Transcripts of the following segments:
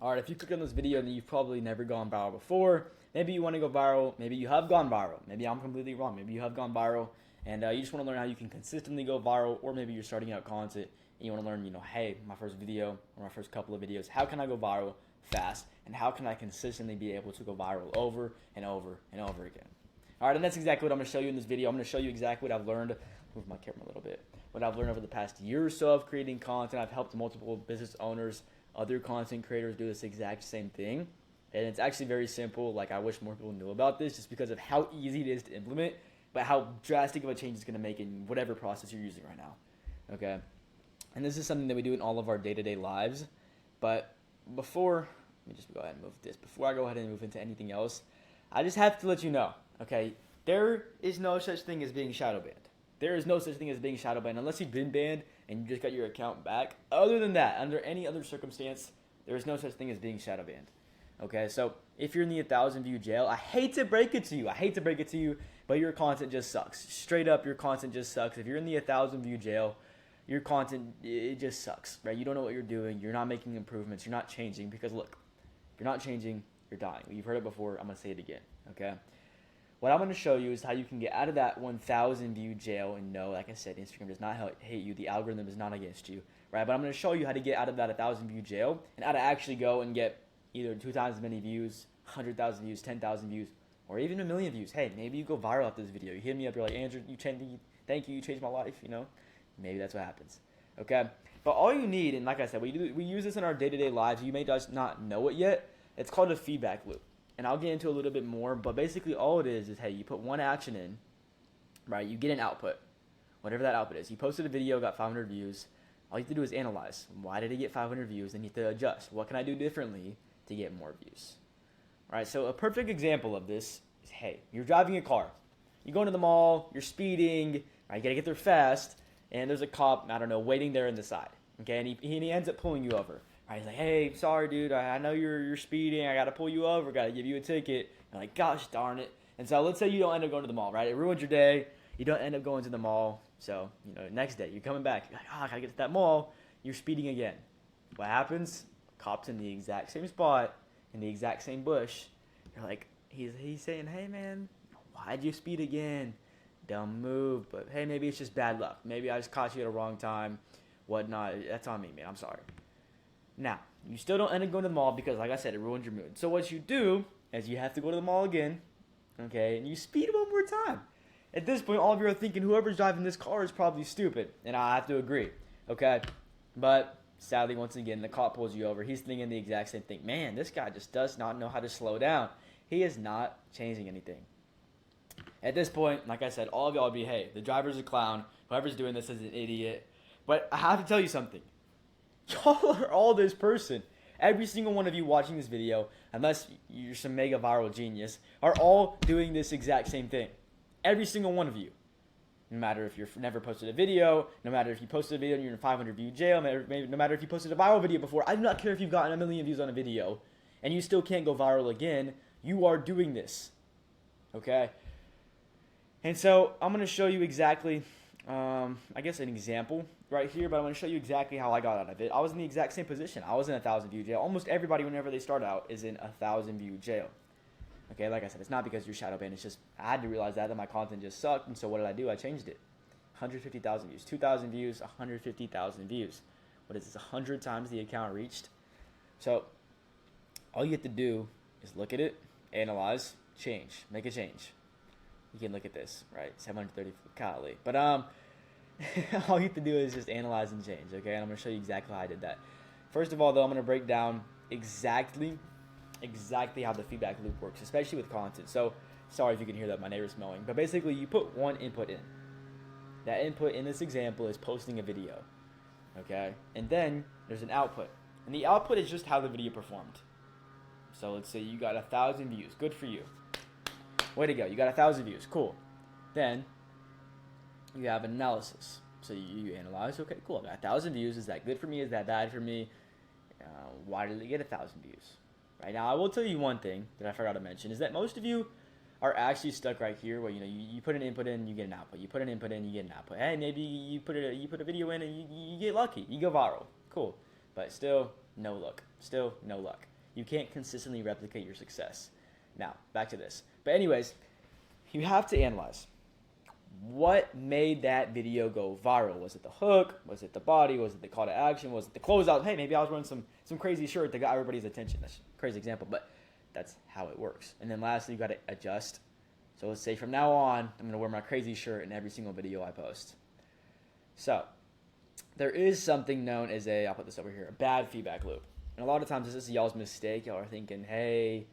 Alright, if you click on this video and you've probably never gone viral before, maybe you want to go viral, maybe you have gone viral, maybe I'm completely wrong, maybe you have gone viral, and you just want to learn how you can consistently go viral, or maybe you're starting out content and you want to learn, hey, my first video or my first couple of videos, how can I go viral fast, and how can I consistently be able to go viral over and over and over again. Alright, and that's exactly what I'm going to show you in this video. I'm going to show you exactly what I've learned. Move my camera a little bit. What I've learned over the past year or so of creating content. I've helped multiple business owners, other content creators do this exact same thing. And it's actually very simple. Like, I wish more people knew about this just because of how easy it is to implement, but how drastic of a change it's going to make in whatever process you're using right now. Okay? And this is something that we do in all of our day-to-day lives. But before, let me just go ahead and move this. Before I go ahead and move into anything else, I just have to let you know, okay, there is no such thing as being shadow banned. There is no such thing as being shadow banned unless you've been banned and you just got your account back. Other than that, under any other circumstance, there is no such thing as being shadow banned. Okay, so if you're in the 1,000 view jail, I hate to break it to you, but your content just sucks. Straight up, your content just sucks. If you're in the 1,000 view jail, your content, it just sucks, right? You don't know what you're doing. You're not making improvements. You're not changing because, look, if you're not changing, you're dying. You've heard it before. I'm going to say it again, okay? What I'm going to show you is how you can get out of that 1,000 view jail. And no, like I said, Instagram does not hate you. The algorithm is not against you, right? But I'm going to show you how to get out of that 1,000 view jail and how to actually go and get either 2 times as many views, 100,000 views, 10,000 views, or even 1,000,000 views. Hey, maybe you go viral after this video. You hit me up, you're like, Andrew, thank you, you changed my life, Maybe that's what happens, okay? But all you need, and like I said, we use this in our day-to-day lives. You may just not know it yet. It's called a feedback loop. And I'll get into a little bit more, but basically all it is, hey, you put one action in, right? You get an output, whatever that output is. You posted a video, got 500 views. All you have to do is analyze. Why did it get 500 views? Then you have to adjust. What can I do differently to get more views? All right, so a perfect example of this is, hey, you're driving a car. You go into the mall, you're speeding, right, you got to get there fast, and there's a cop, I don't know, waiting there on the side, okay? And he ends up pulling you over. Right, he's like, hey, sorry, dude, I know you're speeding. I got to pull you over. Got to give you a ticket. I'm like, gosh darn it. And so let's say you don't end up going to the mall, right? It ruins your day. You don't end up going to the mall. So, next day, you're coming back. You're like, I got to get to that mall. You're speeding again. What happens? Cop's in the exact same spot, in the exact same bush. You're like, he's saying, hey, man, why'd you speed again? Dumb move. But, hey, maybe it's just bad luck. Maybe I just caught you at a wrong time, whatnot. That's on me, man. I'm sorry. Now, you still don't end up going to the mall because, like I said, it ruins your mood. So what you do is you have to go to the mall again, okay, and you speed one more time. At this point, all of you are thinking whoever's driving this car is probably stupid, and I have to agree, okay? But sadly, once again, the cop pulls you over. He's thinking the exact same thing. Man, this guy just does not know how to slow down. He is not changing anything. At this point, like I said, all of y'all will be, hey, the driver's a clown. Whoever's doing this is an idiot. But I have to tell you something. Y'all are all this person. Every single one of you watching this video, unless you're some mega viral genius, are all doing this exact same thing. Every single one of you. No matter if you've never posted a video, no matter if you posted a video and you're in 500 view jail, no matter if you posted a viral video before, I do not care if you've gotten 1,000,000 views on a video and you still can't go viral again, you are doing this. Okay? And so I'm going to show you exactly, I guess an example right here, but I'm going to show you exactly how I got out of it. I was in the exact same position. I was in a 1,000 view jail. Almost everybody, whenever they start out, is in a 1,000 view jail. Okay, like I said, it's not because you're shadow banned. It's just I had to realize that my content just sucked, and so what did I do? I changed it. 150,000 views, 2,000 views, 150,000 views. What is this? 100 times the account reached. So all you have to do is look at it, analyze, change, make a change. You can look at this, right? 730, golly. But all you have to do is just analyze and change, okay? And I'm going to show you exactly how I did that. First of all, though, I'm going to break down exactly how the feedback loop works, especially with content. So, sorry if you can hear that, my neighbor's mowing. But basically, you put one input in. That input in this example is posting a video, okay? And then there's an output. And the output is just how the video performed. So let's say you got 1,000 views. Good for you. Way to go. You got 1,000 views. Cool. Then you have an analysis. So you analyze, okay, cool. I got 1,000 views. Is that good for me? Is that bad for me? Why did it get 1,000 views? Right now, I will tell you one thing that I forgot to mention is that most of you are actually stuck right here where you put an input in, you get an output. You put an input in, you get an output. Hey, maybe you put a video in and you get lucky. You go viral. Cool. But still, no luck. Still, no luck. You can't consistently replicate your success. Now, back to this. But anyways, you have to analyze. What made that video go viral? Was it the hook? Was it the body? Was it the call to action? Was it the closeout? Hey, maybe I was wearing some crazy shirt that got everybody's attention. That's a crazy example, but that's how it works. And then lastly, you got to adjust. So let's say from now on, I'm going to wear my crazy shirt in every single video I post. So there is something known as I'll put this over here, a bad feedback loop. And a lot of times this is y'all's mistake. Y'all are thinking, hey,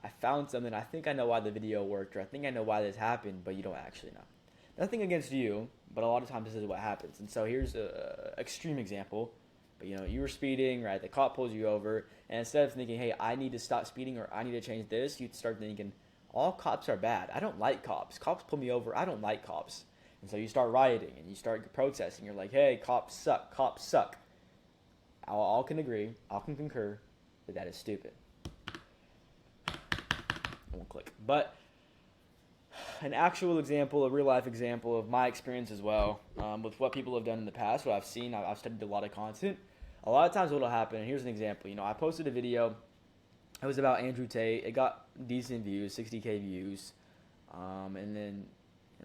I found something. I think I know why the video worked, or I think I know why this happened, but you don't actually know. Nothing against you, but a lot of times this is what happens. And so here's an extreme example. But you were speeding, right? The cop pulls you over, and instead of thinking, hey, I need to stop speeding or I need to change this, you start thinking, all cops are bad. I don't like cops. Cops pull me over. I don't like cops. And so you start rioting and you start protesting. You're like, hey, cops suck. Cops suck. All can agree. All can concur that that is stupid. I won't click. But an actual example, a real life example of my experience as well, with what people have done in the past, what I've seen. I've studied a lot of content. A lot of times what will happen, and here's an example. I posted a video. It was about Andrew Tate. It got decent views, 60K views. And then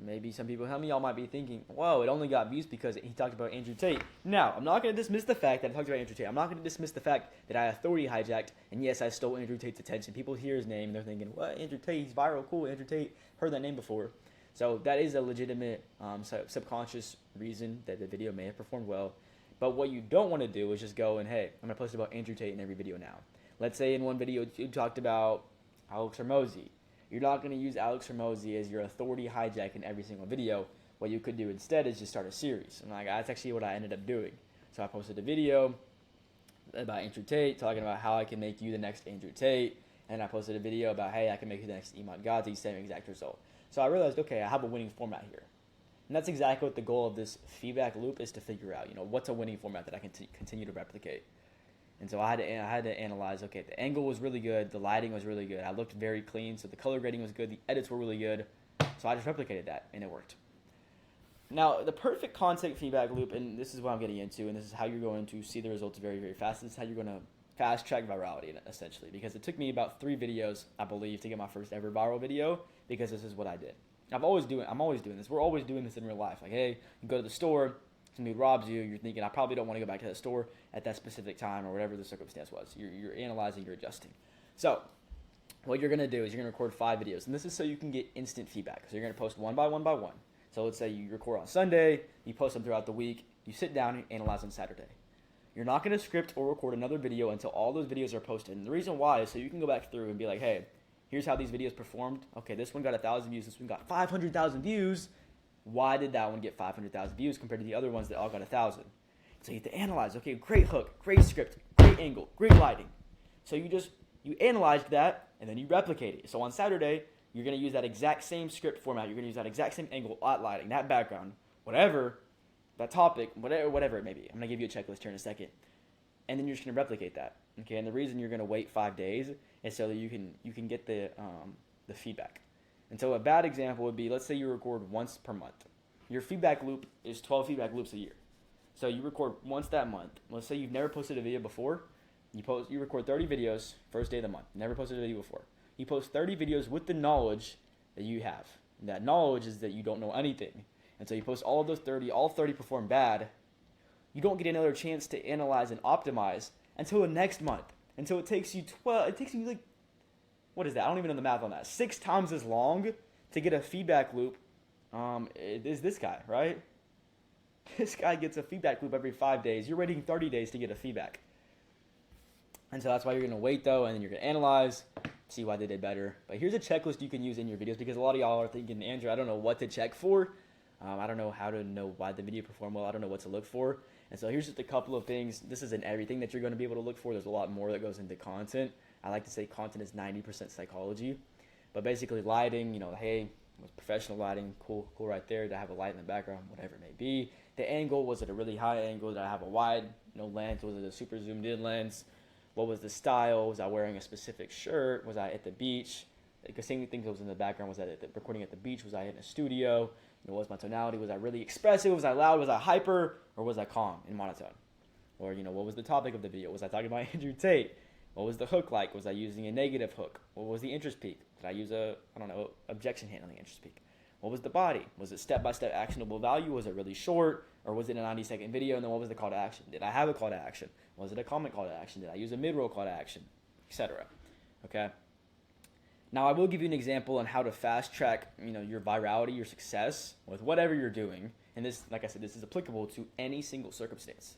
maybe some people, how many of y'all might be thinking, whoa, it only got views because he talked about Andrew Tate. Now, I'm not going to dismiss the fact that I talked about Andrew Tate. I'm not going to dismiss the fact that I authority hijacked, and yes, I stole Andrew Tate's attention. People hear his name, and they're thinking, what, Andrew Tate, he's viral, cool, Andrew Tate, heard that name before. So that is a legitimate subconscious reason that the video may have performed well. But what you don't want to do is just go and, hey, I'm going to post about Andrew Tate in every video now. Let's say in one video you talked about Alex Hormozi. You're not going to use Alex Hormozi as your authority hijack in every single video. What you could do instead is just start a series. And that's actually what I ended up doing. So I posted a video about Andrew Tate, talking about how I can make you the next Andrew Tate. And I posted a video about, hey, I can make you the next Iman Ghazi, same exact result. So I realized, okay, I have a winning format here. And that's exactly what the goal of this feedback loop is, to figure out, what's a winning format that I can continue to replicate. And so I had to analyze, okay, the angle was really good, the lighting was really good, I looked very clean, so the color grading was good, the edits were really good, so I just replicated that, and it worked. Now, the perfect content feedback loop, and this is what I'm getting into, and this is how you're going to see the results very, very fast. This is how you're going to fast-track virality, essentially, because it took me about 3 videos, I believe, to get my first ever viral video, because this is what I did. I'm always doing this. We're always doing this in real life. Like, hey, you go to the store, some dude robs you, you're thinking, I probably don't want to go back to that store at that specific time or whatever the circumstance was. You're analyzing, you're adjusting. So what you're going to do is you're going to record 5 videos. And this is so you can get instant feedback. So you're going to post one by one by one. So let's say you record on Sunday, you post them throughout the week, you sit down and analyze on Saturday. You're not going to script or record another video until all those videos are posted. And the reason why is so you can go back through and be like, hey, here's how these videos performed. Okay, this one got 1,000 views, this one got 500,000 views. Why did that one get 500,000 views compared to the other ones that all got 1,000? So you have to analyze, okay, great hook, great script, great angle, great lighting. So you analyzed that, and then you replicate it. So on Saturday, you're going to use that exact same script format. You're going to use that exact same angle, lighting, that background, whatever, that topic, whatever it may be. I'm going to give you a checklist here in a second. And then you're just going to replicate that. Okay, and the reason you're going to wait 5 days is so that you can get the feedback. And so a bad example would be, let's say you record once per month. Your feedback loop is 12 feedback loops a year. So you record once that month. Let's say you've never posted a video before. You record 30 videos first day of the month. Never posted a video before. You post 30 videos with the knowledge that you have. And that knowledge is that you don't know anything. And so you post all of those 30. All 30 perform bad. You don't get another chance to analyze and optimize until the next month. Until it takes you like, what is that? I don't even know the math on that. 6 times as long to get a feedback loop is this guy, right? This guy gets a feedback loop every 5 days. You're waiting 30 days to get a feedback. And so that's why you're going to wait, though, and then you're going to analyze, see why they did better. But here's a checklist you can use in your videos, because a lot of y'all are thinking, Andrew, I don't know what to check for. I don't know how to know why the video performed well. I don't know what to look for. And so here's just a couple of things. This isn't everything that you're going to be able to look for. There's a lot more that goes into content. I like to say content is 90% psychology. But basically lighting, hey, it was professional lighting, cool right there. Did I have a light in the background? Whatever it may be. The angle, was it a really high angle? Did I have a wide lens? Was it a super zoomed in lens? What was the style? Was I wearing a specific shirt? Was I at the beach? The same thing that was in the background. Was I recording at the beach? Was I in a studio? What was my tonality? Was I really expressive? Was I loud? Was I hyper? Or was I calm and monotone? Or, what was the topic of the video? Was I talking about Andrew Tate? What was the hook like? Was I using a negative hook? What was the interest peak? Did I use objection handling interest peak? What was the body? Was it step-by-step actionable value? Was it really short? Or was it a 90-second video? And then what was the call to action? Did I have a call to action? Was it a comment call to action? Did I use a mid-roll call to action? Etc. Okay? Now, I will give you an example on how to fast track, your virality, your success with whatever you're doing. And this, like I said, this is applicable to any single circumstance.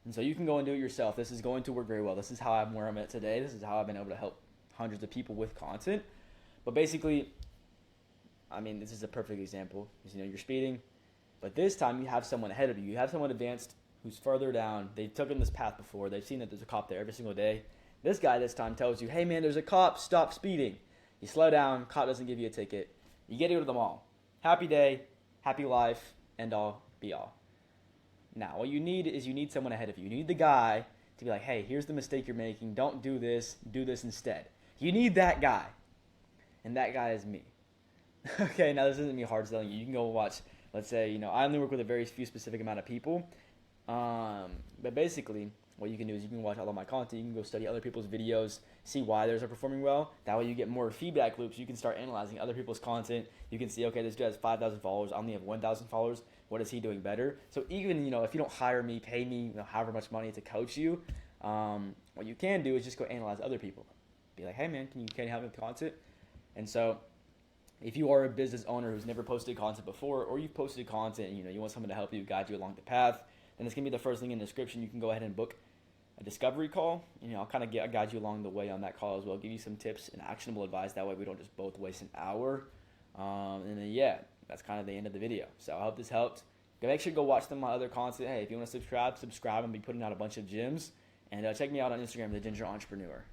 And so you can go and do it yourself. This is going to work very well. This is how I'm where I'm at today. This is how I've been able to help hundreds of people with content. But basically, this is a perfect example. Because, you're speeding. But this time you have someone ahead of you. You have someone advanced who's further down. They've taken this path before. They've seen that there's a cop there every single day. This guy this time tells you, hey man, there's a cop, stop speeding. You slow down, cop doesn't give you a ticket. You get to go to the mall. Happy day, happy life, end all, be all. Now, what you need someone ahead of you. You need the guy to be like, hey, here's the mistake you're making. Don't do this instead. You need that guy. And that guy is me. Okay, now this isn't me hard selling you. You can go watch, let's say, I only work with a very few specific amount of people. But basically, what you can do is you can watch all of my content. You can go study other people's videos, see why theirs are performing well. That way you get more feedback loops. You can start analyzing other people's content. You can see, okay, this dude has 5,000 followers. I only have 1,000 followers. What is he doing better? So even, if you don't hire me, pay me, however much money to coach you, what you can do is just go analyze other people. Be like, hey man, can you help me with content? And so if you are a business owner who's never posted content before, or you've posted content and you want someone to help you, guide you along the path, then it's going to be the first link in the description. You can go ahead and book a discovery call. I'll kind of guide you along the way on that call as well, give you some tips and actionable advice. That way we don't just both waste an hour. And then, that's kind of the end of the video. So I hope this helped. Make sure to go watch some of my other content. Hey, if you want to subscribe. I'll be putting out a bunch of gyms. And check me out on Instagram, The Ginger Entrepreneur.